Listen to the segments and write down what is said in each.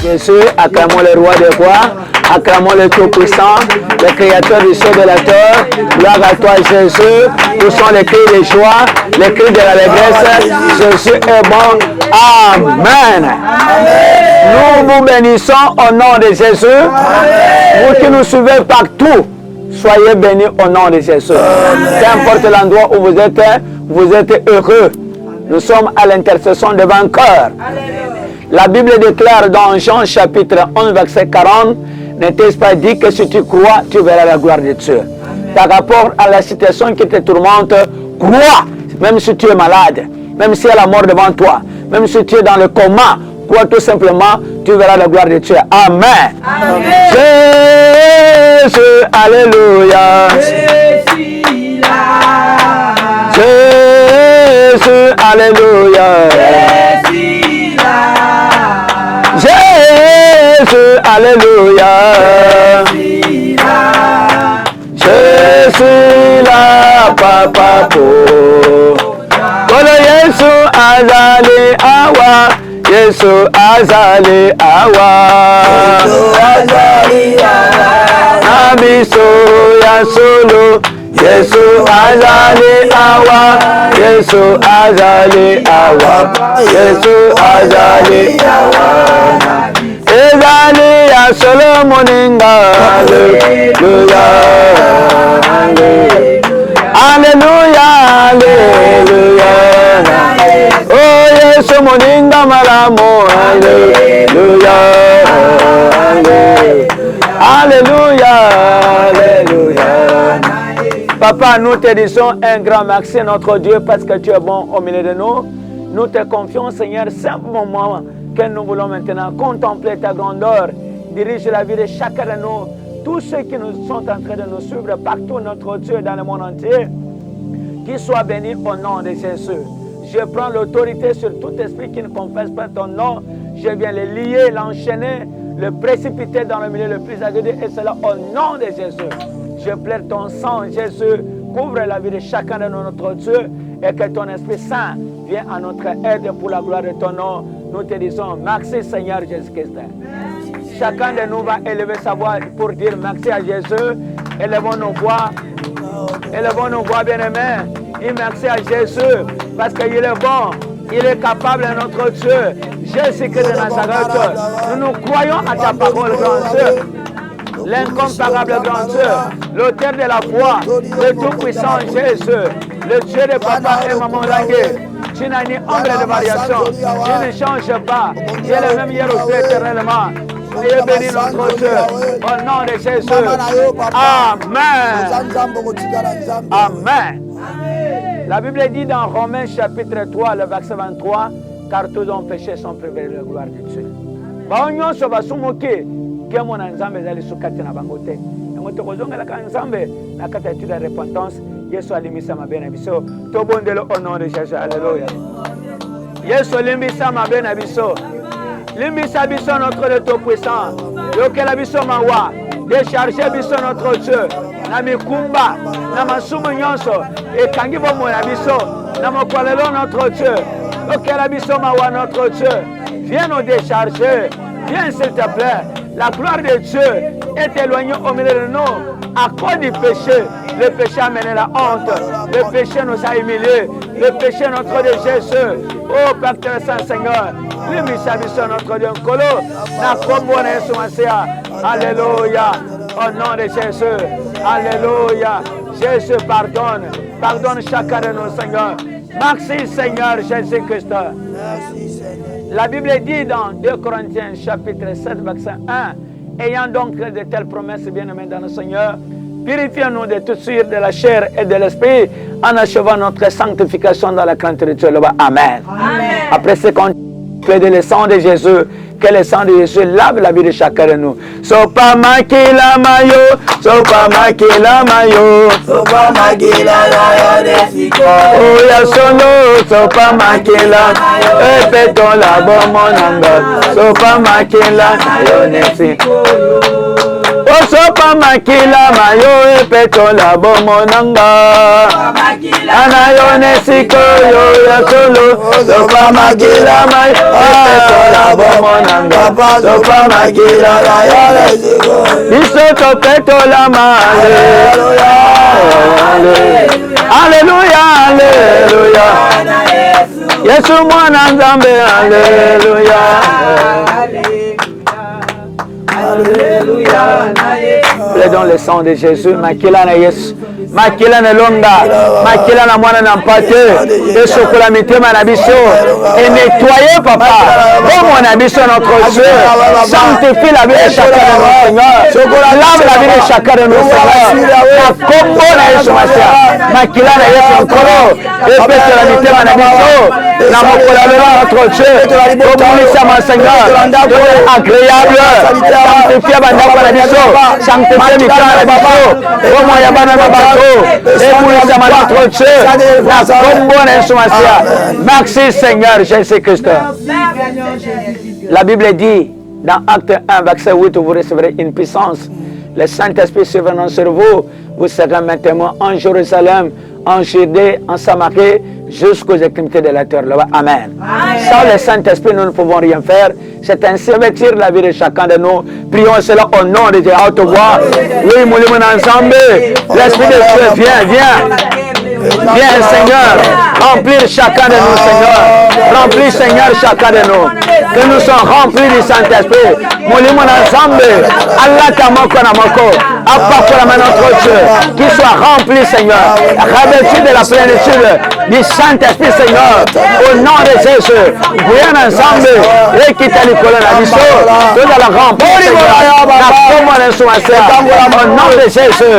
Jésus, acclamons le roi des rois, acclamons le Tout-Puissant, le Créateur du ciel et de la terre. Gloire à toi, Jésus. Poussons les cris de joie, les cris de l'allégresse. Jésus est bon. Amen. Nous vous bénissons au nom de Jésus. Vous qui nous suivez partout, soyez bénis au nom de Jésus. Qu'importe l'endroit où vous êtes heureux. Nous sommes à l'intercession des vainqueurs. La Bible déclare dans Jean chapitre 11 verset 40, n'était-ce pas dit que si tu crois, tu verras la gloire de Dieu. Par rapport à la situation qui te tourmente, crois, même si tu es malade, même si il y a la mort devant toi, même si tu es dans le coma, crois tout simplement, tu verras la gloire de Dieu. Amen. Amen. Jésus, alléluia. Jésus, alléluia. Jésus, alléluia. Jésus, la papa pour. Kolo Yesu azali awa. Yesu azali awa. Abiso ya solo. Yesu azali awa. Yesu azali awa. Yesu azali awa. Ezali ya solo moninga. Hallelujah. Hallelujah. Hallelujah. Oh Yesu moninga malamu. Hallelujah. Alléluia. Alléluia. Papa, nous te disons un grand merci, notre Dieu, parce que tu es bon au milieu de nous. Nous te confions, Seigneur, simplement que nous voulons maintenant contempler ta grandeur. Dirige la vie de chacun de nous, tous ceux qui nous sont en train de nous suivre partout, notre Dieu, dans le monde entier. Qu'ils soient bénis au nom de Jésus. Je prends l'autorité sur tout esprit qui ne confesse pas ton nom. Je viens le lier, l'enchaîner, le précipiter dans le milieu le plus agréable, et cela au nom de Jésus. Je plaide ton sang, Jésus, couvre la vie de chacun de nous, notre Dieu, et que ton Esprit Saint vienne à notre aide pour la gloire de ton nom. Nous te disons merci Seigneur Jésus-Christ. Chacun de nous va élever sa voix pour dire merci à Jésus. Élevons nos voix bien-aimés. Et merci à Jésus parce qu'il est bon, il est capable, notre Dieu. Jésus-Christ de Nazareth, nous nous croyons à ta parole, grand Dieu. L'incomparable grand Dieu, l'auteur de la foi, le tout-puissant Jésus, le Dieu de papa et maman languée. Tu n'as ni ombre de variation, tu ne changes pas, tu es le même hier aussi éternellement. Soyez bénis notre Dieu, au nom de Jésus. Amen. Amen. La Bible dit dans Romains chapitre 3, le verset 23, car tous ont péché sont privés de la gloire de Dieu. Baonyoso basumuke kemo na nzambe zali sukati na bangote. Ngoto kozonga la nzambe na kata tu la repentance. Yesu alimisa mabena biso. Tobondelo au nom de Jésus. Alléluia. Yesu alimisa mabena biso. Limbisa biso notre le tout-puissant. Yokela biso mawa. Décharger biso notre Dieu. Na mikumba, na masumu nyonso. Ekangi bomo na biso. Na mokolelo notre Dieu. Yokela biso mawa notre Dieu. Viens nous décharger. Viens s'il te plaît. La gloire de Dieu est éloignée au milieu de nous à cause du péché. Le péché a mené la honte. Le péché nous a humiliés. Le péché notre de Jésus. Oh Père très Saint Seigneur. Lui misabissons notre Dieu. Kolo. Na kombo na Yesu Masia. Alléluia. Au nom de Jésus. Alléluia. Jésus pardonne. Pardonne chacun de nous, Seigneur. Merci Seigneur Jésus-Christ. Merci Seigneur. La Bible dit dans 2 Corinthiens chapitre 7 verset 1, ayant donc de telles promesses bien-aimées dans le Seigneur, purifions-nous de toute suite de la chair et de l'esprit en achevant notre sanctification dans la crainte de Dieu. Amen. Amen. Après ce qu'on plaide le sang de Jésus, que le sang de Jésus lave la vie de chacun de nous. Sopa makila mayo, sopa makila mayo, sopa makila mayo de siko. Oh ya solo, sopa makila, epeto la bomonanga, sopa makila mayo de siko. Oh sopa makila mayo, epeto la bomonanga, anayo ne siko yo ya solo, sopa makila mayo, epeto la bomonanga. Papa sopa makila na yo lesiko. Biso topetola male. Alléluia, alléluia. Yesu mwana nzambe, alléluia. Alléluia. Plaidons le sang de Jésus, makila na Yesu. Makila na longa, makila na mwana na mpate, et sokola mitema na biso, et nettoyer papa, comme na biso notre Dieu, sanctifie la vie de chacun de nos seigneurs, lave la vie de chacun de nos seigneurs, na kombo na Yesu Masia, makila na Yesu nkolo, et pete la mitema na biso, na mokola lelo notre Dieu, komunisa ma Seigneur, agréable, sanctifie bandako na biso, sanctifie mitema na biso, komo ya bana na bato, merci Seigneur Jésus-Christ. La Bible dit dans Acte 1, verset 8, vous recevrez une puissance. Le Saint-Esprit survenant sur vous, vous serez maintenant en Jérusalem, en Judée, en Samarie, jusqu'aux extrémités de la terre. Amen. Sans le Saint-Esprit, nous ne pouvons rien faire. C'est ainsi revêtir la vie de chacun de nous. Prions cela au nom de Dieu. À haute voix. Oui, nous ensemble. L'Esprit de Dieu, viens. Viens, Seigneur, remplir chacun de nous, Seigneur. Remplis, Seigneur, chacun de nous. Que nous soyons remplis du Saint-Esprit. Moulimo ensemble. Allah tamoko namoko. Apporte notre Dieu. Qu'il soit rempli, Seigneur. Revêtu de la plénitude du Saint-Esprit, Seigneur. Au nom de Jésus. Viens ensemble. Et quitte les colonnes à biso. Tout à la remplir, Seigneur. Au nom de Jésus.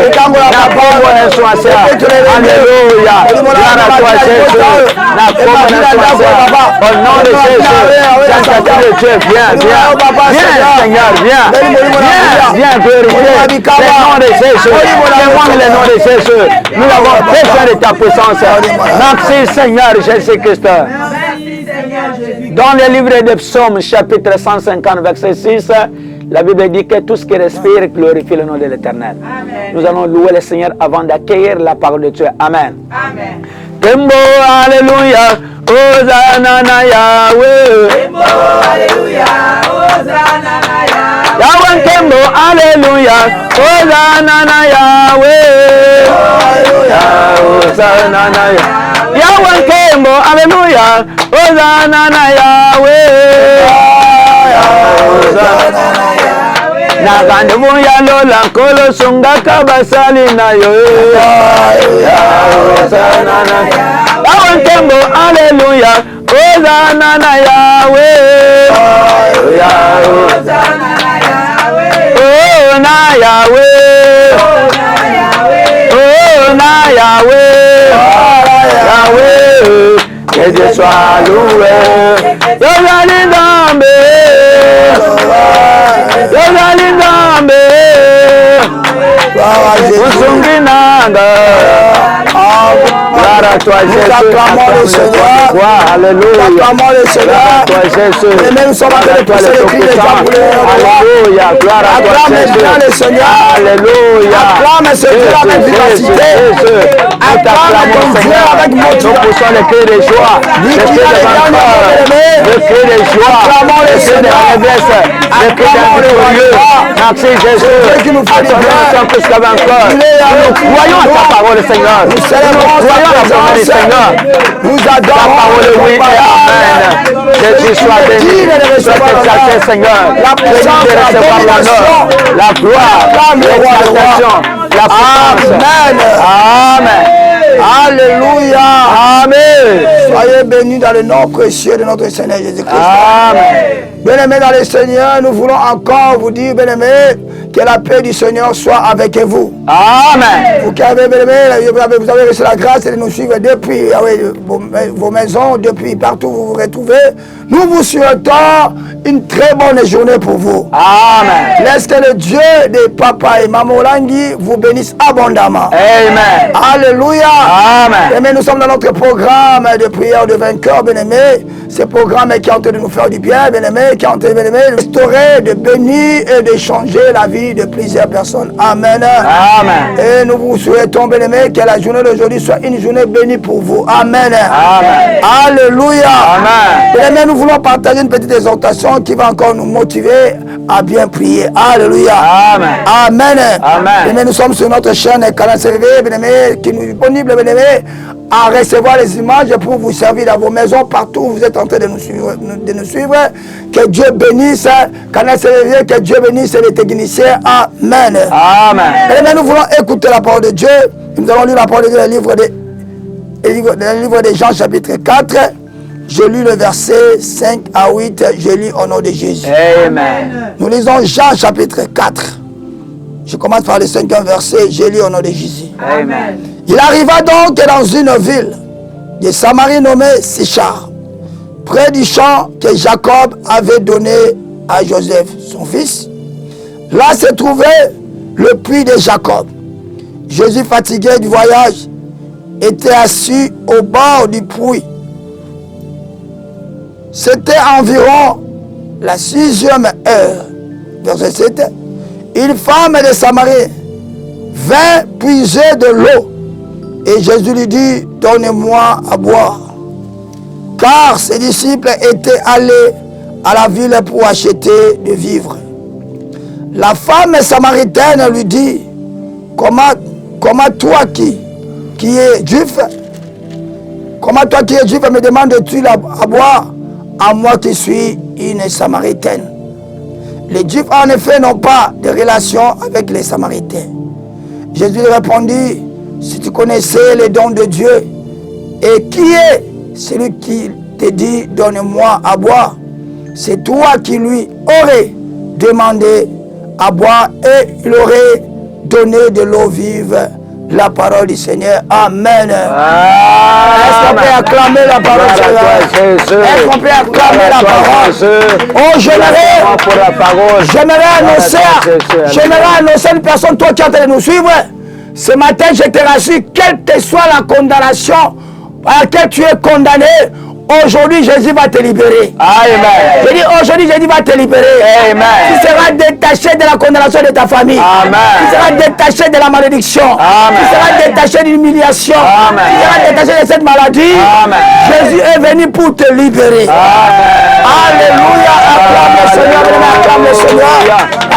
Alléluia. Gloire à toi, Jésus. Au nom de Jésus. Saint-Esprit de Dieu, viens, Seigneur, viens glorifier le nom de Jésus. Témoigne le nom de Jésus. Nous avons besoin de ta puissance. Merci, Seigneur Jésus-Christ. Dans le livre de Psaumes, chapitre 150, verset 6, la Bible dit que tout ce qui respire glorifie le nom de l'Éternel. Nous allons louer le Seigneur avant d'accueillir la parole de Dieu. Amen. Amen. Tembo, alléluia, Hosanna na Yahweh. Tembo, alléluia, Hosanna na Yahweh. Yahweh tembo, alléluia, Hosanna na Yahweh. Alléluia, Hosanna na Yahweh. Yahweh tembo, alléluia, Hosanna na Yahweh. Hosanna na Yahweh. Na bandu ya lola nkolo sungaka basali na yo. Hosanna na Yahweh. Yahweh tembo, alléluia, Hosanna na Yahweh. Hosanna na Yahweh. Oh na Yahweh. Oh na Yahweh. Yahweh. Que Dieu soit loué. Yozali Nzambe. Yozali Nzambe. Musungi nanga. Gloire à toi, Jésus. Nous acclamons le Seigneur. Alléluia. Nous acclamons le Seigneur. Gloire à toi, Jésus. Et même nous sommes en train de pousser le cri des gens. Alléluia. Gloire à toi, Jésus. Acclame le Seigneur. Alléluia. Acclame ce Dieu avec vivacité. Acclame ton Dieu avec motivation. Nous poussons le cri de joie. Le cri de vainqueur. Le cri de joie. Acclamons le Seigneur. Le cri d'un victorieux. Merci, Jésus. Nous sommes plus que vainqueurs. Nous croyons à ta parole, Seigneur. Nous croyons à la parole du Seigneur. Nous adorons ta parole, oui et amen. Jésus soit béni, soit exalté, Seigneur. La puissance de recevoir l'honneur, la gloire, l'exaltation, la puissance. Amen. Amen. Alléluia. Amen. Soyez bénis dans le nom précieux de notre Seigneur Jésus-Christ. Amen. Bien-aimés dans le Seigneur, nous voulons encore vous dire, bien-aimés, que la paix du Seigneur soit avec vous. Amen. Vous qui avez, bien-aimés, vous avez reçu la grâce de nous suivre depuis vos maisons, depuis partout où vous vous retrouvez. Nous vous souhaitons une très bonne journée pour vous. Amen. Laisse que le Dieu de Papa et Maman Olangi vous bénisse abondamment. Amen. Alléluia. Amen. Bien-aimés, nous sommes dans notre programme de prière de vainqueur, bien-aimés. Ce programme qui est en train de nous faire du bien, bien-aimés, qui est en train de restaurer, de bénir et de changer la vie de plusieurs personnes. Amen. Amen. Et nous vous souhaitons, bien-aimés, que la journée d'aujourd'hui soit une journée bénie pour vous. Amen. Amen. Alléluia. Amen. Bien-aimés, nous voulons partager une petite exhortation chanson qui va encore nous motiver à bien prier. Alléluia. Amen. Amen. Amen. Et nous sommes sur notre chaîne Canal CVV, bien-aimés, qui nous est disponible, bien-aimés, à recevoir les images pour vous servir dans vos maisons, partout où vous êtes en train de nous suivre. Que Dieu bénisse Canal CVV, que Dieu bénisse les techniciens. Amen. Amen. Bien-aimés, nous voulons écouter la parole de Dieu. Nous allons lire la parole de Dieu dans le livre de Jean chapitre 4. Je lis le verset 5 à 8. Je lis au nom de Jésus. Amen. Nous lisons Jean chapitre 4. Je commence par le 5e verset. Je lis au nom de Jésus. Amen. Il arriva donc dans une ville de Samarie nommée Sichar, près du champ que Jacob avait donné à Joseph, son fils. Là se trouvait le puits de Jacob. Jésus, fatigué du voyage, était assis au bord du puits. C'était environ la 6e heure. Verset 7. Une femme de Samarie vint puiser de l'eau. Et Jésus lui dit, donne-moi à boire. Car ses disciples étaient allés à la ville pour acheter de vivres. La femme samaritaine lui dit, comment toi qui es juif, comment toi qui es juif me demandes-tu à boire à moi qui suis une samaritaine? Les juifs en effet n'ont pas de relation avec les samaritains. Jésus lui répondit, si tu connaissais les dons de Dieu, et qui est celui qui te dit donne-moi à boire, c'est toi qui lui aurais demandé à boire et il aurait donné de l'eau vive. La parole du Seigneur. Amen. Est-ce qu'on peut acclamer la parole du Seigneur? Est-ce qu'on peut acclamer la parole? Oh, j'aimerais annoncer une personne, toi qui es en train de nous suivre. Ce matin, je te rassure, quelle que soit la condamnation à laquelle tu es condamné, aujourd'hui, Jésus va te libérer. Amen. Je dis, aujourd'hui, Jésus va te libérer. Amen. Tu seras détaché de la condamnation de ta famille. Amen. Tu seras détaché de la malédiction. Amen. Tu seras détaché de l'humiliation. Tu seras détaché de cette maladie. Amen. Jésus est venu pour te libérer. Amen. Alléluia. Acclame le Seigneur. Acclame le Seigneur.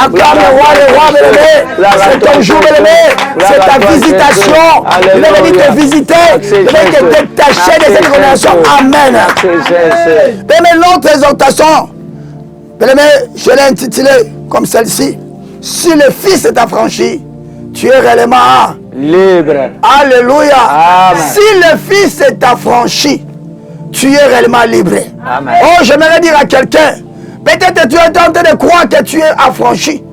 Acclame le roi, le roi, bien-aimé. C'est ton jour, bien-aimé. C'est ta visitation. Il est venu te visiter. Il est venu te détacher de cette condamnation. Amen. Mais l'autre exhortation, je l'ai intitulée comme celle-ci. Si le Fils est affranchi, tu es réellement libre. Alléluia. Amen. Si le Fils est affranchi, tu es réellement libre. Amen. Oh, j'aimerais dire à quelqu'un, peut-être tu es en train de croire que tu es affranchi.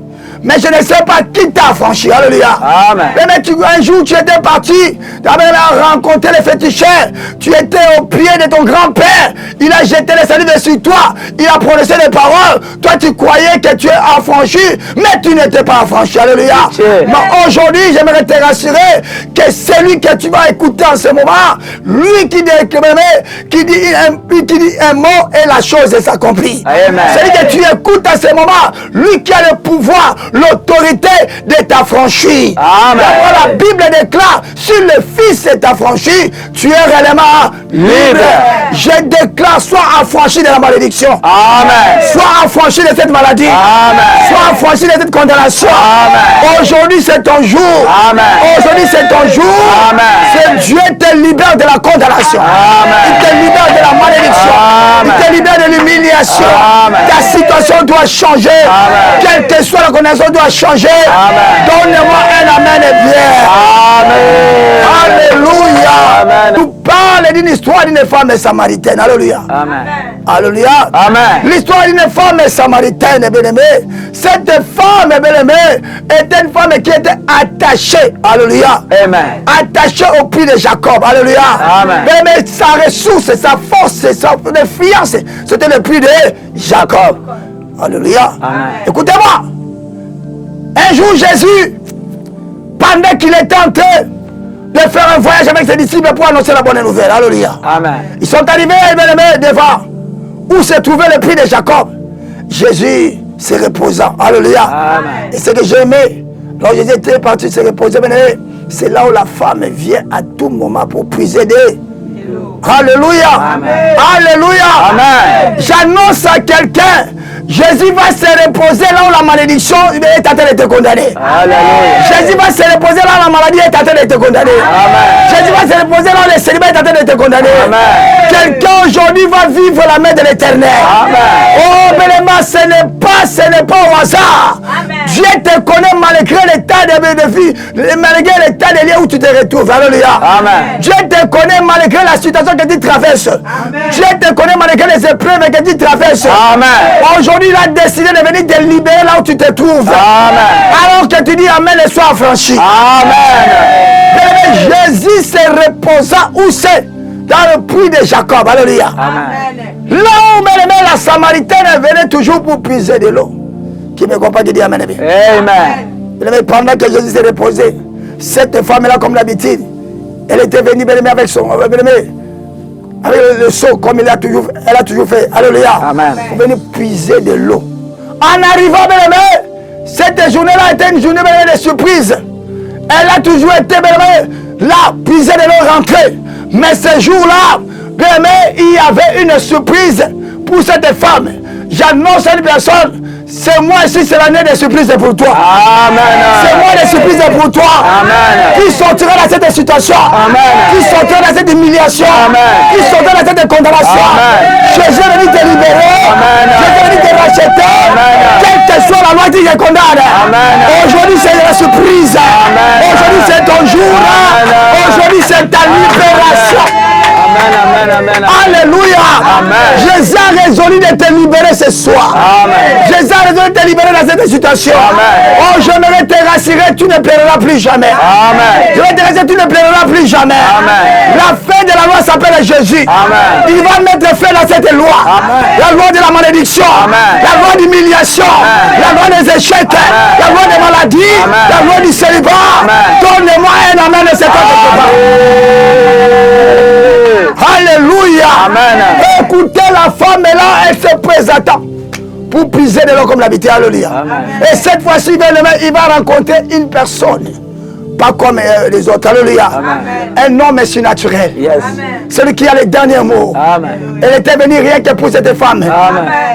Mais je ne sais pas qui t'a affranchi. Alléluia. Amen. Mais un jour, tu étais parti, tu avais rencontré les féticheurs, tu étais au pied de ton grand-père, il a jeté les salives sur toi, il a prononcé des paroles, toi tu croyais que tu es affranchi, mais tu n'étais pas affranchi. Alléluia. Mais aujourd'hui, j'aimerais te rassurer que celui que tu vas écouter en ce moment, lui qui dit un mot et la chose s'accomplit. Celui que tu écoutes en ce moment, lui qui a le pouvoir, l'autorité de t'affranchir. La Bible déclare, si le Fils est affranchi, tu es réellement libre. Je déclare, sois affranchi de la malédiction. Amen. Sois affranchi de cette maladie. Amen. Sois affranchi de cette condamnation. Aujourd'hui c'est ton jour. Amen. Aujourd'hui c'est ton jour. Amen. C'est Dieu te libère de la condamnation. Amen. Il te libère de la malédiction. Amen. Il te libère de l'humiliation. Ta situation doit changer. Amen. Quelle que soit la condamnation doit changer. Donne-moi un amen et bien. Amen. Alléluia. Amen. Nous parle d'une histoire d'une femme samaritaine. Alléluia. Amen. Alléluia. Amen. L'histoire d'une femme samaritaine, bien-aimée. Cette femme, bien-aimée, était une femme qui était attachée. Alléluia. Amen. Attachée au puits de Jacob. Alléluia. Amen. Mais sa ressource, sa force, sa fiance, c'était le puits de Jacob. Alléluia. Amen. Écoutez-moi. Un jour, Jésus, pendant qu'il était en train de faire un voyage avec ses disciples pour annoncer la bonne nouvelle. Alléluia. Amen. Ils sont arrivés, bien-aimés, devant où se trouvait le puits de Jacob. Jésus se reposant. Alléluia. Amen. Et ce que j'ai aimé, lorsque Jésus était parti se reposer, bien-aimés, c'est là où la femme vient à tout moment pour puiser des... Alléluia. Amen. Alléluia. Amen. J'annonce à quelqu'un, Jésus va se reposer là où la malédiction est en train de te condamner. Jésus va se reposer là où la maladie est en train de te condamner. Jésus va se reposer là où le célibat est en train de te condamner. Quelqu'un aujourd'hui va vivre la main de l'Éternel. Oh, mais ce n'est pas au hasard. Dieu te connaît malgré l'état de vie, malgré l'état de lieu où tu te retrouves. Alléluia. Dieu te connaît malgré la situation que tu traverses. Dieu te connaît malgré les épreuves que tu traverses. Aujourd'hui, il a décidé de venir te libérer là où tu te trouves. Alors que tu dis Amen et sois affranchi. Jésus se reposa où c'est? Dans le puits de Jacob. Alléluia. Là où la Samaritaine venait toujours pour puiser de l'eau. Qui me comprend, qui dit Amen. Amen. Pendant que Jésus s'est reposé, cette femme-là, comme d'habitude, elle était venue avec son avec le seau, comme elle a toujours fait. Alléluia. Pour venir puiser de l'eau. En arrivant, cette journée-là était une journée de surprise. Elle a toujours été là, puiser de l'eau, rentrer. Mais ce jour-là, il y avait une surprise pour cette femme. J'annonce à une personne, c'est moi ici, c'est l'année des surprises pour toi. C'est moi des surprises pour toi. Qui sortira dans cette situation. Qui sortira dans cette humiliation. Qui sortira dans cette condamnation. Jésus est venu te libérer. Jésus est venu te racheter. Quelle que soit la loi qui te condamne. Aujourd'hui c'est la surprise. Aujourd'hui c'est ton jour. Aujourd'hui c'est ta libération. Alléluia. Jésus a résolu de te libérer ce soir. Jésus a résolu de te libérer dans cette situation. Oh, je vais te rassurer, tu ne plairas plus jamais. Je vais te rassurer, tu ne plairas plus jamais. La fin de la loi s'appelle Jésus. Il va mettre fin à cette loi. La loi de la malédiction, la loi d'humiliation, la loi des échecs, la loi des maladies, la loi du célibat. Donne-moi un amen de cette Alléluia. Écoutez, la femme est là, elle se présenta pour puiser de l'eau comme l'habitude. Alléluia. Et cette fois-ci, il va rencontrer une personne. Pas comme les autres. Alléluia. Un homme surnaturel. Celui qui a les derniers mots. Elle était venue rien que pour cette femme.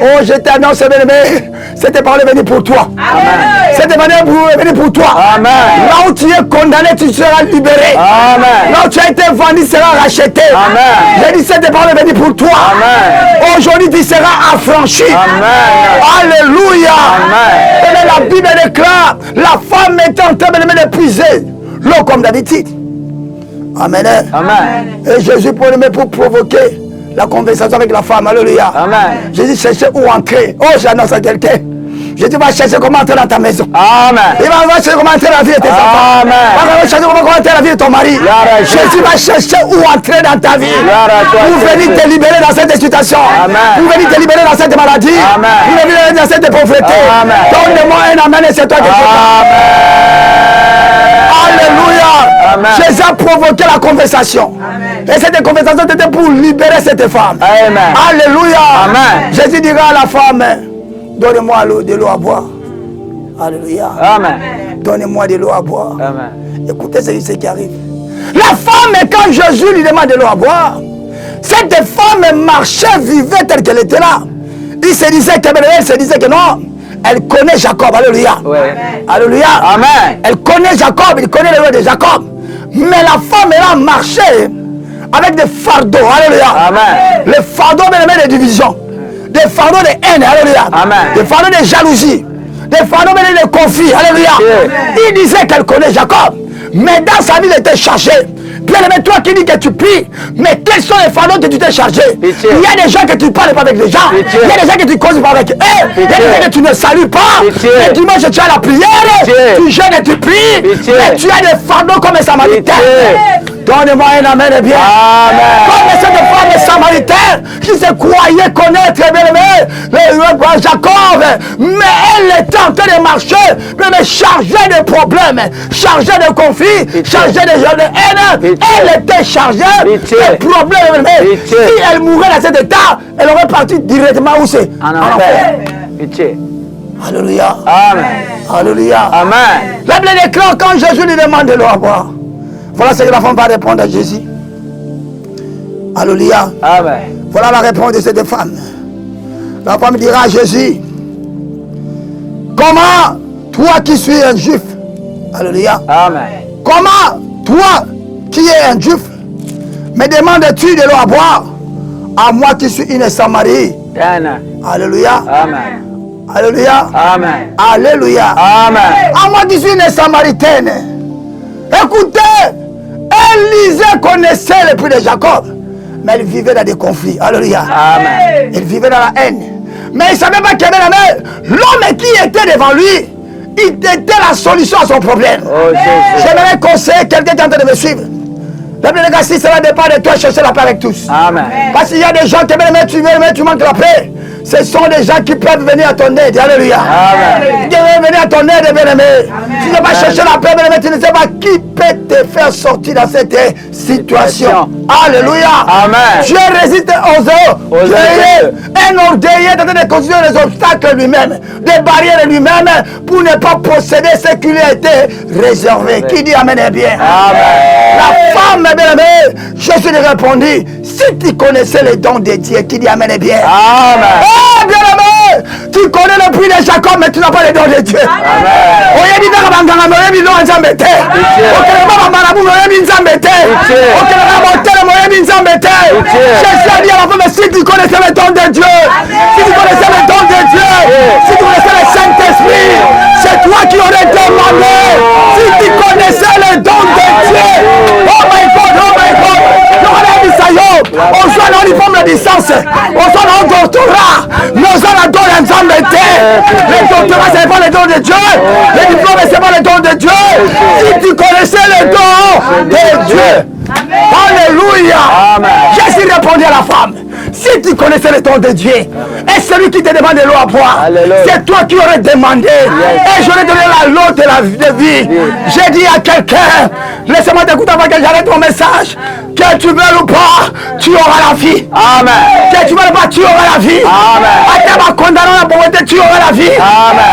Oh, je t'annonce, cette parole est venue pour toi. Cette parole est venue pour toi. Là où tu es condamné, tu seras libéré. Là où tu as été vendu, tu seras racheté. J'ai dit, cette parole est venue pour toi. Aujourd'hui, tu seras affranchi. Alléluia. Et la Bible déclare, la femme était en train de puiser l'eau comme d'habitude. Amen. Et Jésus pour provoquer la conversation avec la femme. Alléluia. Jésus cherchait où entrer. Oh, j'annonce à quelqu'un. Jésus va chercher comment entrer dans ta maison. Il va chercher comment entrer dans la vie de tes enfants. Il va chercher comment entrer dans la vie de ton mari. Jésus va chercher où entrer dans ta vie. Pour venir te libérer dans cette situation. Pour venir te libérer dans cette maladie. Pour venir dans cette pauvreté. Donne-moi un amen et c'est toi qui Alléluia. Jésus a provoqué la conversation. Et cette conversation était pour libérer cette femme. Alléluia. Jésus dira à la femme, donne-moi de l'eau à boire. Alléluia. Donnez-moi de l'eau à boire. Écoutez ce qui arrive. La femme, quand Jésus lui demande de l'eau à boire, cette femme marchait, vivait telle qu'elle était là. Il se disait que non. Elle connaît Jacob, alléluia. Alléluia. Elle connaît Jacob, il connaît le roi de Jacob. Mais la femme là marchait avec des fardeaux, alléluia. Les fardeaux de division, des fardeaux de haine, alléluia. Des fardeaux de jalousie, des fardeaux de conflit, alléluia. Il disait qu'elle connaît Jacob, mais dans sa vie elle était chargée. Bien aimé, toi qui dis que tu pries, mais quels sont les fardeaux que tu t'es chargé? Il y a des gens que tu ne parles pas avec les gens. Il y a des gens que tu ne causes pas avec eux. Il y a des gens que tu ne salues pas. Et dimanche tu as la prière, tu jeûnes et tu pries, mais tu as des fardeaux comme un samaritain. Donne-moi un amen et bien. Comme cette femme samaritaine qui se croyait connaître Jacob, mais elle était en train de marcher, mais chargée de problèmes, chargée de conflits, chargée de haine. Elle était chargée de problèmes. Si elle mourait dans cet état, elle aurait parti directement où c'est? En enfer. Alléluia. Alléluia. La Bible déclare quand Jésus lui demande de l'eau à boire. Voilà ce que la femme va répondre à Jésus. Alléluia. Voilà la réponse de cette femme. La femme dira à Jésus, Comment toi qui suis un juif, alléluia, Amen. comment toi qui es un juif, me demandes-tu de l'eau à boire à moi qui suis une Samarie? Alléluia. Amen. Alléluia. Amen. Alléluia. Amen. À moi qui suis une Samaritaine. Écoutez, Élisée connaissait le prix de Jacob, mais elle vivait dans des conflits. Alléluia. Amen. Elle vivait dans la haine. Mais il ne savait pas qu'il y avait la mer. L'homme qui était devant lui, il était la solution à son problème. Oh, j'aimerais conseiller quelqu'un qui est en train de me suivre. La Bible dit, si cela dépend de toi, chercher la paix avec tous. Amen. Parce qu'il y a des gens qui veulent tu manques la paix. Ce sont des gens qui peuvent venir à ton aide. Alléluia. Amen. Qui peuvent venir à ton aide, bien-aimé. Tu ne vas pas chercher la paix, bien-aimé. Tu ne sais pas qui peut te faire sortir dans cette situation. Alléluia. Amen. Dieu résiste aux orgueilleux. Un orgueilleux est en train de considérer les obstacles lui-même, des barrières lui-même, pour ne pas posséder ce qui lui a été réservé. Qui dit Amen est bien. Amen. La femme, bien-aimé, Jésus lui répondit, si tu connaissais les dons de Dieu, qui dit Amen est bien. Amen. Oh, bien-aimé, tu connais le prix de Jacob, mais tu n'as pas les dons de Dieu. Jésus a dit à la femme, si tu connaissais les dons de Dieu, si tu connaissais les dons de Dieu, si tu connaissais le Saint-Esprit, c'est toi qui aurais demandé. Si tu connaissais les dons de Dieu, oh my God, oh my God, on soit dans l'uniforme de licence, on soit dans le doctorat, nous sommes dans le ensemble de terre. Les doctorats, ce n'est pas les dons de Dieu, les diplômes, ce n'est pas les dons de Dieu. Si tu connaissais les dons de Dieu, alléluia. Jésus répondit à la femme, si tu connaissais le don de Dieu, et celui qui te demande de l'eau à boire, c'est toi qui aurais demandé, et j'aurais donné la l'eau de la vie. J'ai dit à quelqu'un, laissez-moi t'écouter avant que j'arrête ton message, que tu veux ou pas, tu auras la vie. Amen. Que tu veux ou pas, tu auras la vie. Amen. La pauvreté, tu auras la vie. Amen.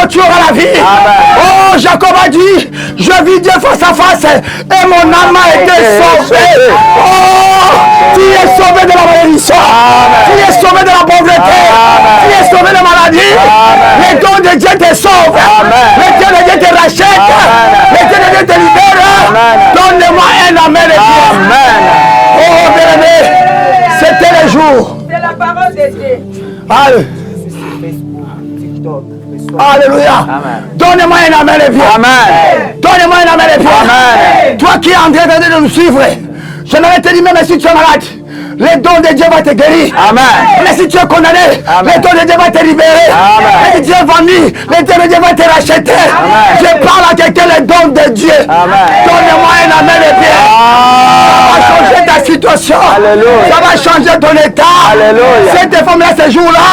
Tu auras la vie. Amen. Oh, Jacob a dit, je vis Dieu face à face, et mon âme a été sauvée. Oh, tu es sauvé de la malédiction. Tu es sauvé de la pauvreté. Tu es sauvé de la maladie. Les dons de Dieu te sauvent. Les dons de Dieu te rachètent. Les dons de Dieu te libèrent. Donne-moi un amen. Amen. Oh, bien-aimé, c'était le jour. C'est la parole de Dieu. Alléluia. Donnez-moi un amen et bien. Amen. Donnez-moi un amen et bien. Amen. Toi qui es en train de nous suivre, j'aimerais te dire, même si tu es malade, les dons de Dieu vont te guérir. Amen. Mais si tu es condamné, les dons de Dieu vont te libérer. Amen. Si tu es vendu, les dons de Dieu vont te racheter. Amen. Je parle à quelqu'un, les dons de Dieu. Donnez-moi un amen et bien. Ça va changer ta situation. Alléluia. Ça va changer ton état. Alléluia. Cette femme-là, ce jour-là,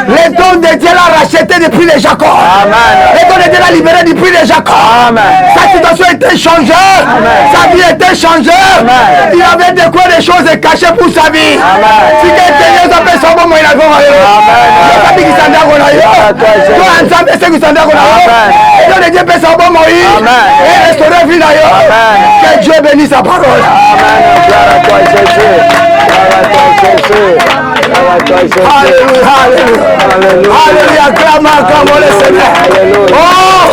les dons de Dieu l'ont racheté depuis les Jacob. Amen. Les dons de Dieu l'ont libéré depuis les Jacob. Amen. Sa situation était changée. Amen. Sa vie était changée. Amen. Il avait de quoi des choses cachées pour sa vie. Si quelqu'un appelle son bon moyen, il a dit qu'il s'en a toi ensemble, c'est qu'il s'en a et donc Dieu peut son bon moyen et restaurer vie d'ailleurs. Que Dieu bénisse sa parole. Amen. Gloire à toi Jésus. Gloire à toi Jésus. Alléluia, alléluia. Alléluia, acclame le Seigneur. Oh,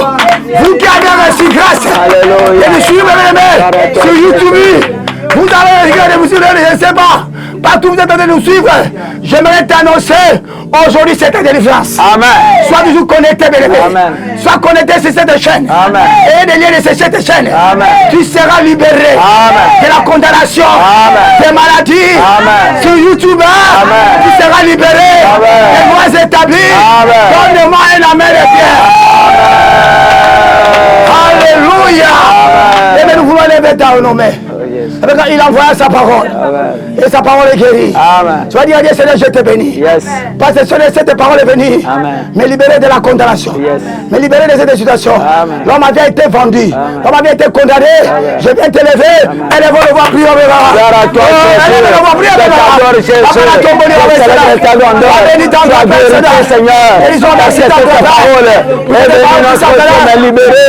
vous qui avez reçu grâce. Alléluia. Et nous suivez sur YouTube. Vous allez regarder, vous suivez, je ne sais pas. Partout où vous êtes en train de nous suivre, j'aimerais t'annoncer aujourd'hui c'est ta délivrance. Amen. Sois toujours connecté, bien-aimé. Sois connecté sur cette chaîne. Amen. Et des liens de cette chaîne. Amen. Tu seras libéré. Amen. De la condamnation. Amen. Des maladies. Amen. Sur YouTube. Amen. Tu seras libéré. Amen. Des voies établies. Donne-moi un amen et bien. Alléluia. Et bien nous voulons lever ta renommée. Il envoie sa parole. Amen. Et sa parole est guérie. Amen. Tu vas dire à Dieu, Seigneur, je te bénis. Yes. Parce que Seigneur, cette parole est venue. Amen. Me libérer de la condamnation. Yes. Me libérer de cette situation. L'homme avait été vendu. L'homme avait été condamné. Amen. Je viens te lever. Elle va le voir prier. Elle va le voir prier. Seigneur. Ils ont versé ta parole. Et nous libérer.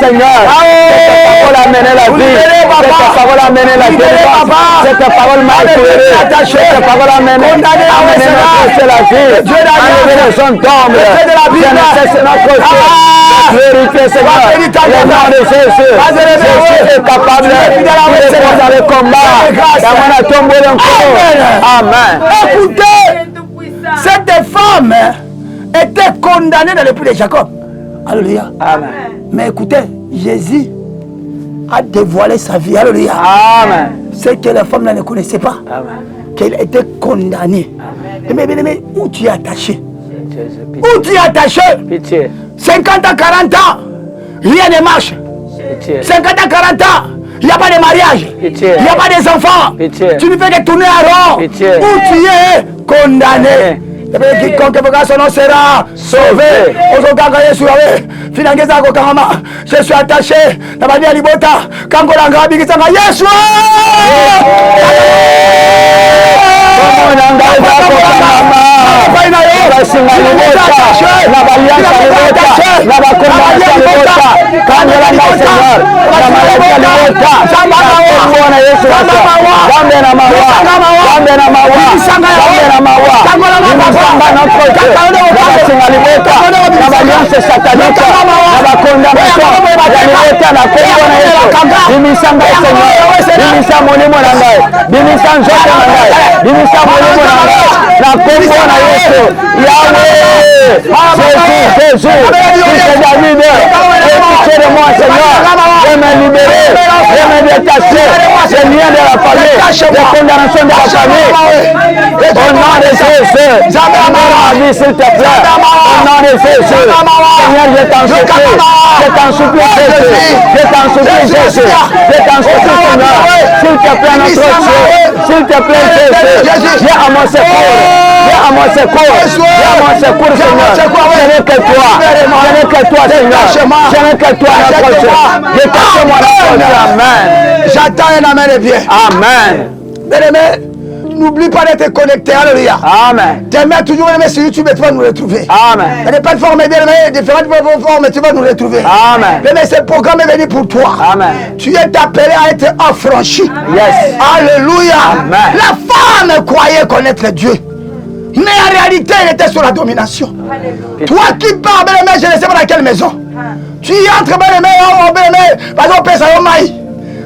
Seigneur. Ta parole a mené la vie. Cette parole a mené la délivrance. Cette parole m'a éclairé. Cette parole a mené la vie. Enlever les hommes d'ombre. Je ne cesse notre Dieu. Glorifier Seigneur. Le nom de Jésus. Jésus est capable de répondre dans le combat. Dans mon tombe encore. Amen. Écoutez, cette femme était condamnée dans le puits de Jacob. Alléluia. Amen. Mais écoutez, Jésus a dévoilé sa vie. Alléluia. Amen. Ce que la femme ne connaissait pas. Amen. Qu'elle était condamnée. Mais où tu es attaché? Jésus, Où tu es attaché? pitié. 50 ans, 40 ans, rien ne marche. Pitié. 50 ans, 40 ans, il n'y a pas de mariage. Pitié. Il n'y a pas des enfants. Pitié. Tu ne fais que tourner à rond. Pitié. Où tu es condamné. Quiconque fera son nom sera sauvé. Je suis attaché. Jésus, de moi, Seigneur, je me libérer, je me détacher, je viens de la famille, de condamnation de la famille. Au nom de Jésus, donne ma vie, s'il te plaît. Au nom de Jésus, Seigneur, je t'en supplie, Jésus, je t'en supplie, Jésus, je t'en supplie, Seigneur, s'il te plaît, notre Dieu, s'il te plaît, Jésus, viens à mon secours, viens à mon secours, viens à mon secours, Seigneur. Je n'ai que toi, je n'ai que toi, Seigneur, je n'ai que toi, notre Dieu. Détachez-moi, notre Dieu. Amen. J'attends un amen et bien. Amen. Bien-aimé, n'oublie pas d'être connecté. Alléluia. Amen. T'aimes toujours aimer sur YouTube et tu vas nous retrouver. Amen. Il n'y a pas de forme, bien-aimé, différentes formes, tu vas nous retrouver. Amen. Mais ce programme est venu pour toi. Amen. Tu es appelé à être affranchi. Yes. Alléluia. Amen. La femme croyait connaître Dieu. Mais en réalité, elle était sur la domination. Alléluia. Toi qui parles, bien-aimé, je ne sais pas dans quelle maison. Tu y entres, bien-aimé, bien-aimé, par exemple, pesa maï.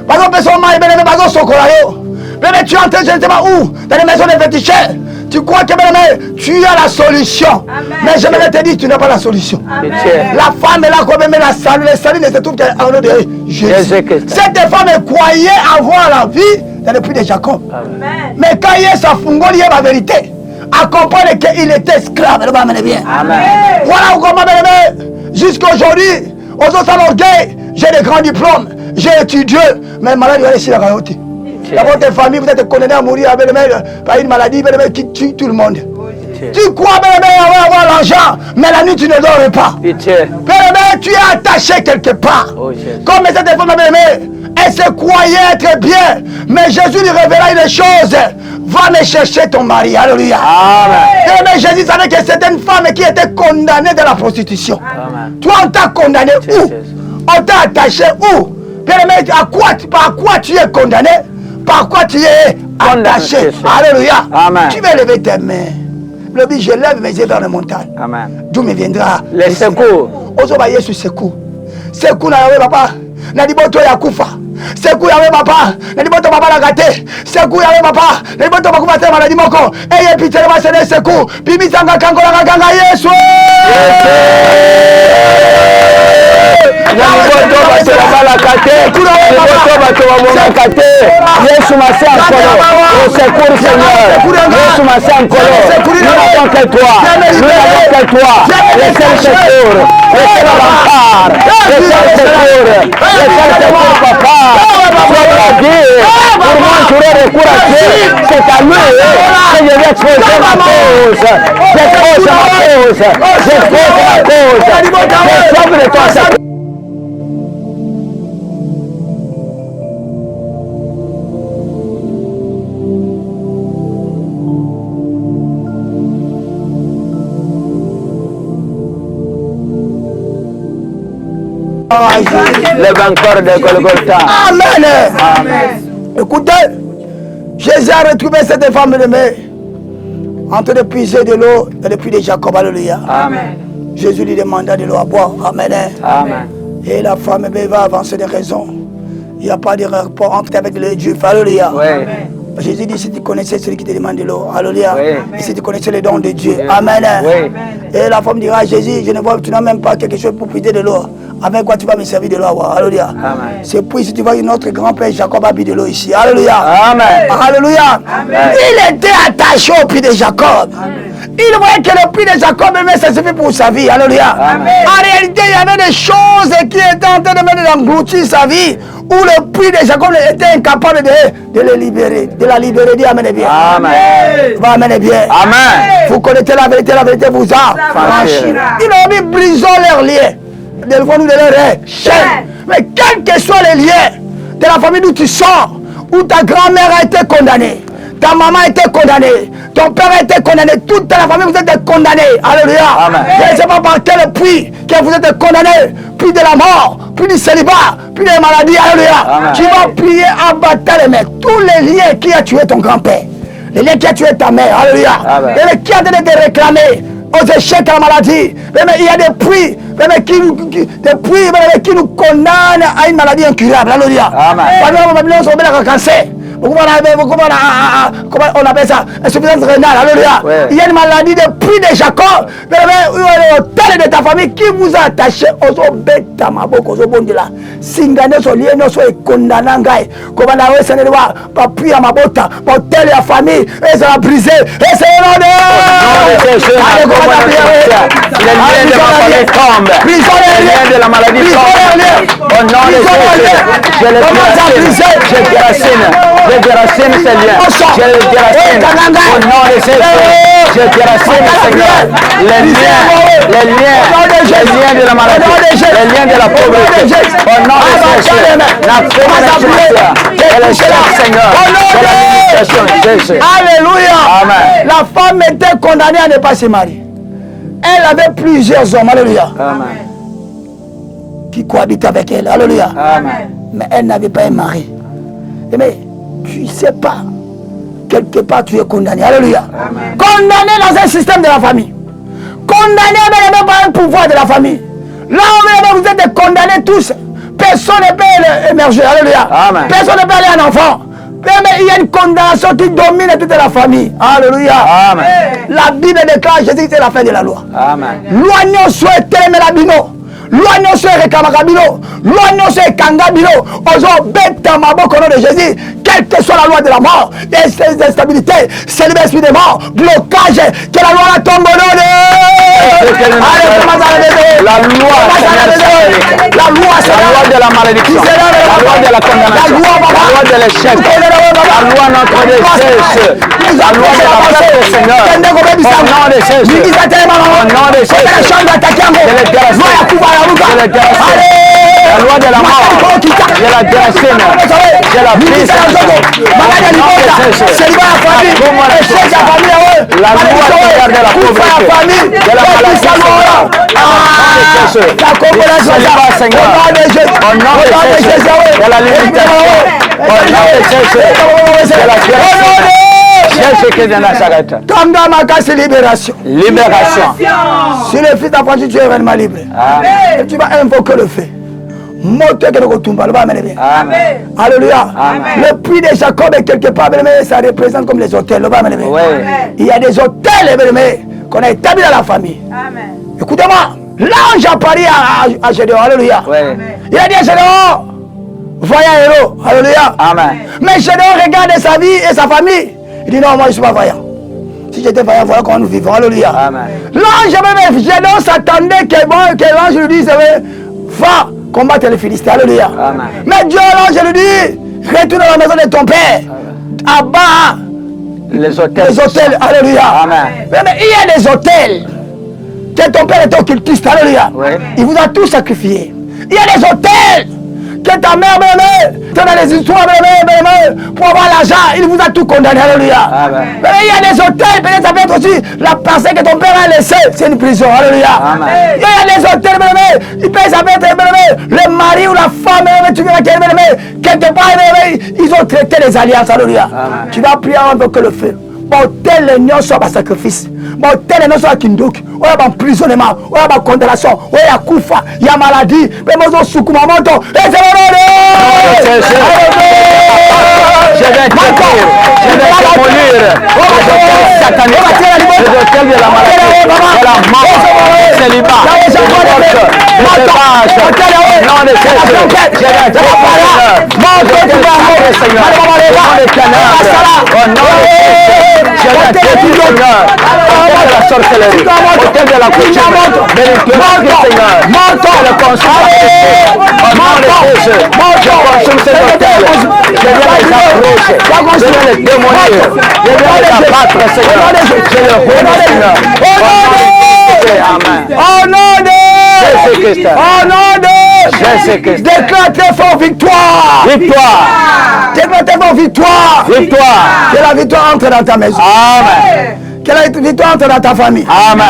Par exemple, pesa maï, bien-aimé, par exemple, sokolayo. Bien-aimé, tu entres, je ne sais pas où, dans les maisons des féticheurs. Tu crois que, bien-aimé, tu as la solution. Amen. Mais j'aimerais te dire, tu n'as pas la solution. Amen. La femme est là, comme même la salut. Le salut ne se trouve qu'en nom de Jésus. Cette femme croyait avoir la vie dans le puits de Jacob. Amen. Mais quand il y a sa fungoli, il y a la vérité. À comprendre qu'il était esclave. Bien. Amen. Voilà comment, bien-aimé, jusqu'à aujourd'hui, aux autres l'orgueil, j'ai des grands diplômes, j'ai étudié, mais malade, il va laisser la réalité. Dans votre famille, vous êtes condamné à mourir par une maladie qui tue tout le monde. Tu crois, bien-aimé, avoir l'argent, mais la nuit, tu ne dors pas. Bien-aimé, tu es attaché quelque part. Comme cette femme, bien-aimé, elle se croyait être bien, mais Jésus lui révéla une chose. Va me chercher ton mari. Alléluia. Amen. Mais Jésus savait que c'était une femme qui était condamnée de la prostitution. Amen. Toi, on t'a condamné où? On t'a attaché où? Par quoi tu es condamné? Par quoi tu es attaché? Alléluia. Amen. Tu vas lever tes mains. Le but, je lève mes yeux vers la montagne. Amen. D'où me viendra les secours. Ozoba Yesu secours. Secours na papa. Na diboto ya kufa. Secours yawe papa. Na diboto papa la gâté. Secours yawe papa. Na diboto bakufa te maladi moko. Eye pitele ba sene secours. Bibi sanga kangola kanga Yesu. Yesu masa nkolo. Au secours Seigneur. Yesu masa nkolo. Nous n'avons que toi. Nous n'avons que toi. Le seul secours. Le seul rempart. Le seul secours. Le seul secours papa. Sois la vie. Pour moi j'aurai recours à Dieu. C'est à lui que je vais exposer ma cause. J'expose ma cause. J'expose ma cause. Je sauve de ton secours. Le vainqueur de Golgotha. Amen. Amen. Écoutez, Jésus a retrouvé cette femme aimée en train de puiser de l'eau et le puits de Jacob. Alléluia. Amen. Jésus lui demanda de l'eau à boire. Amen. Amen. Et la femme va avancer des raisons. Il n'y a pas de rapport entre avec le Dieu. Alléluia. Oui. Jésus dit, si tu connaissais celui qui te demande de l'eau, alléluia. Oui. Et si tu connaissais les dons de Dieu, Oui. amen. Oui. Et la femme dira, Jésus, je ne vois, tu n'as même pas quelque chose pour puiser de l'eau. Avec quoi tu vas me servir de l'eau, alléluia. Amen. C'est puis si tu vois notre grand-père Jacob a bu de l'eau ici, alléluia. Amen. Alléluia. Amen. Il était attaché au puits de Jacob. Amen. Il voyait que le puits de Jacob, mais ça suffit pour sa vie, alléluia. Amen. En réalité, il y avait des choses qui étaient en train de mettre d'engloutir sa vie, où le puits de Jacob était incapable de le libérer, de la libérer. Dis amen et bien. Amen. Va amen et bien. Amen. Vous connaissez la vérité vous a franchi. Il a mis brisons leurs liens. Délivrons-nous de leurs chaînes. Mais quels que soient les liens de la famille d'où tu sors, où ta grand-mère a été condamnée, ta maman a été condamnée, ton père a été condamné, toute la famille, vous êtes condamnés. Alléluia. Amen. Je ne sais pas par quel puits que vous êtes condamnés, puis de la mort, puis du célibat, puis des maladies. Alléluia. Amen. Tu vas prier à battre les mecs. Tous les liens qui a tué ton grand-père, les liens qui a tué ta mère. Alléluia. Amen. Et qui a donné te réclamer aux échecs à la maladie. Mais il y a des puits, qui nous condamnent à une maladie incurable. Alléluia. Amen. Par cancer. Comment on appelle ça? Insuffisance rénale. Alléluia. Ouais. Il y a une maladie de puits de Jacob. L'hôtel de ta famille qui vous a attaché aux bêtes à ma boque, aux bons de là. Singane so lien so condamné ngai. Comment la ouais c'est pas puits à ma botte, hôtel et la famille et ça va briser. Et c'est le les liens de ma famille tombent. Les liens de la maladie tombent. Au nom de Jésus, je les déracine. Je déracine ces liens. Je les déracine. Au nom de Jésus, je déracine, Seigneur. Les liens de la maladie, les liens de la pauvreté. Au nom de Jésus, Seigneur, de la limitation de Jésus. Alléluia. Amen. La femme était condamnée à ne pas se marier. Elle avait plusieurs hommes, alléluia, Amen. qui cohabitaient avec elle, alléluia. Amen. Mais elle n'avait pas un mari. Mais tu ne sais pas, quelque part tu es condamné, alléluia. Amen. Condamné dans un système de la famille. Condamné même par un pouvoir de la famille. Là où vous êtes condamnés tous. Personne ne peut émerger, alléluia. Amen. Personne ne peut aller en enfant. Mais il y a une condamnation qui domine toute la famille. Alléluia. Amen. La Bible déclare Jésus c'est la fin de la loi. Amen. Loi non soit telle la bino. Loi non soit réclamaka bino. Loi non soit kanga bino. Ozo beta maboko au nom de Jésus. Quelle que soit la loi de la mort, instabilité, c'est l'esprit de mort, blocage, que la loi la tombe au nom de... La loi de la malédiction, la loi de la condamnation, la loi de l'échec, la loi notre de Jésus, la loi de la paix du Seigneur, au nom de Jésus, au nom de Jésus, la loi de la mort, de la déracine, de la prise, la loi qui garde la pauvreté, de la maladie, au nom de Jésus, de la limitation, au nom de Jésus, de la guérison. Jésus de Nazareth. Libération. Libération. Si le fils d'affranchi, tu es réellement libre. Et tu vas invoquer le fait. Amen. Alléluia. Amen. Le puits de Jacob est quelque part, mais ça représente comme les hôtels. Oui. Il y a des hôtels qu'on a établis dans la famille. Amen. Écoutez-moi, l'ange a parlé à Gédéon. Alléluia. Oui. Il a dit à Gédéon, voyant héros. Alléluia. Amen. Mais Gédéon regarde sa vie et sa famille. Il dit non, moi je ne suis pas vaillant. Si j'étais vaillant, voilà comment nous vivons. Alléluia. Amen. L'ange, Gédéon s'attendait que l'ange lui dise, va combattre les Philistins. Alléluia. Amen. Mais Dieu, l'ange lui dit, retourne à la maison de ton père. Abat Les hôtels. Alléluia. Amen. Mais il y a des hôtels que ton père est occultiste. Alléluia. Oui. Il vous a tout sacrifié. Il y a des hôtels que ta mère, te rentrez dans les histoires, pour avoir l'argent, il vous a tout condamné. Alléluia. Mais il y a des hôtels, peut-être ça peut être aussi la parcelle que ton père a laissée. C'est une prison. Alléluia. Il y a des hôtels, ça peut être le mari ou la femme, tu verras quelque part, ils ont traité les alliances. Alléluia. Tu vas prier avant que le feu. Tel l'union soit par sacrifice. Tel l'union soit kindoki. Il y a emprisonnement. Il y a condamnation. Il y a koufa. Il y a maladie. Mais moi, je suis comme un manteau. Et c'est le je vais te dire. Je vais te mourir. Satanisme. Je vais te dire la maladie. De la mort. Le célibat. Le divorce. Le débâche. Non, de Jésus. Je vais te dire. Mon Seigneur. Au nom des ténèbres. Au nom de Jésus. Je vais te dire, Seigneur. Au de la sorcellerie. Au de la coutume. De l'ignorance, Seigneur. Je le consomme. Au nom de Jésus. Je consomme cet hôtel. Je viens les approcher. Je viens les démolir. Je viens les abattre, Seigneur. Je le remets, Seigneur. Amen. Au nom de Jésus-Christ. Au nom de Jésus-Christ. Déclare très fort victoire. Victoire. Déclare très fort victoire. Victoire. Que la victoire entre dans ta maison. Amen. Que la victoire entre dans ta famille. Amen.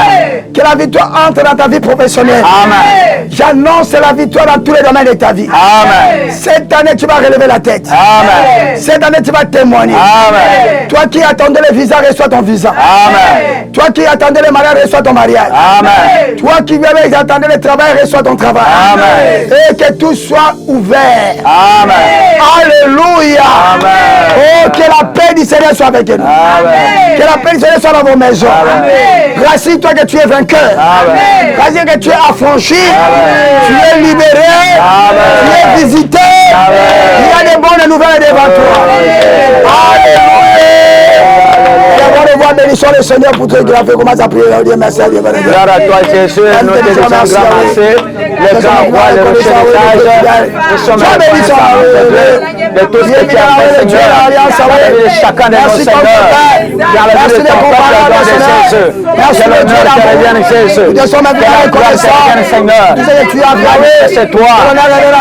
Que la victoire entre dans ta vie professionnelle. Amen. J'annonce la victoire dans tous les domaines de ta vie. Amen. Cette année, tu vas relever la tête. Amen. Cette année, tu vas témoigner. Amen. Toi qui attendais le visa, reçois ton visa. Amen. Toi qui attendais le mariage, reçois ton mariage. Amen. Toi qui attendais le travail, reçois ton travail. Amen. Et que tout soit ouvert. Amen. Alléluia. Amen. Oh, que la paix du Seigneur soit avec nous. Amen. Que la paix du Seigneur soit dans vos maisons. Rassure-toi que tu es vainqueur. Rassure que tu es affranchi. Tu es libéré. Tu es visité. Il y a des bonnes nouvelles devant toi. Alléluia. On voit bénissons le Seigneur pour toi qui a fait commencer à prier. Merci à Dieu. Gloire à toi, Jésus. Nous te disons grand merci. Le grand roi, le rocher des sages. Nous sommes reconnaissants de tout ce que tu as fait, Seigneur. Dans la vie de chacun de nos seigneurs. Dans la vie de ton peuple, au nom de Jésus. Que l'honneur te revienne, Jésus. Que la gloire te revienne, Seigneur. C'est toi,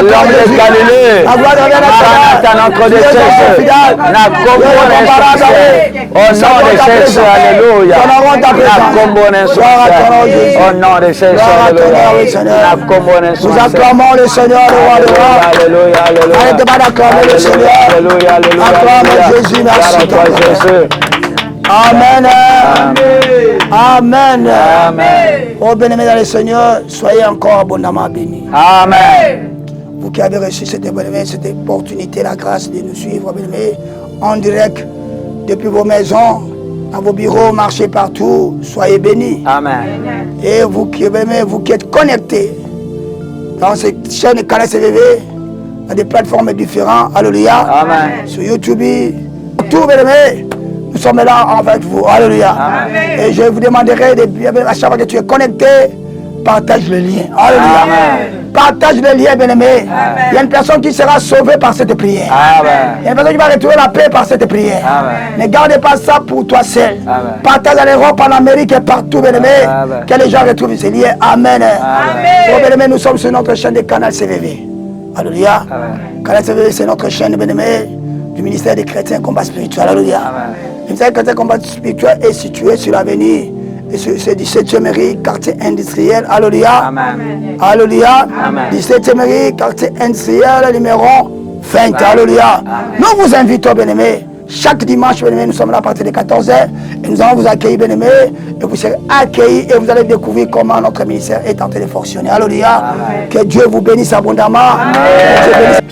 l'homme de Galilée. Maranatha, notre de Jésus. Au nom de Jésus, alléluia. Au nom de Jésus, alléluia. Nous acclamons le Seigneur, le roi de roi. Alléluia, alléluia. Arrêtez pas d'acclamer le Seigneur. Alléluia, alléluia. Acclame Jésus, merci. Jésus. Amen. Amen. Amen. Oh, bien-aimés dans le Seigneur, soyez encore abondamment bénis. Amen. Vous qui avez reçu cette opportunité, la grâce de nous suivre, bien-aimés, en direct, depuis vos maisons, dans vos bureaux, marchez partout, soyez bénis. Amen. Et vous qui êtes connectés dans cette chaîne Canal CVV, dans des plateformes différentes, alléluia. Amen. Sur YouTube, tout, bien-aimés, nous sommes là avec vous, alléluia. Amen. Et je vous demanderai, à chaque fois que tu es connecté, partage le lien. Alléluia. Amen. Partage le lien, bien-aimé. Il y a une personne qui sera sauvée par cette prière. Amen. Il y a une personne qui va retrouver la paix par cette prière. Amen. Ne gardez pas ça pour toi seul. Amen. Partage en Europe, en Amérique et partout, bien-aimé. Que les gens retrouvent ces liens. Amen. Oh, bien-aimé, nous sommes sur notre chaîne de Canal CVV. Alléluia. Canal CVV, c'est notre chaîne, bien-aimé, du ministère des chrétiens combat spirituel. Alléluia. Le ministère des chrétiens combat spirituel est situé sur l'avenue. C'est 17e mairie, quartier industriel. Alléluia. Amen. Alléluia. Amen. 17e mairie, quartier industriel, numéro 20. Alléluia. Nous vous invitons, bien-aimés. Chaque dimanche, bien-aimés, nous sommes là à partir de 14h. Et nous allons vous accueillir, bien-aimés. Et vous serez accueillis et vous allez découvrir comment notre ministère est en train de fonctionner. Alléluia. Que Dieu vous bénisse abondamment. Dieu bénisse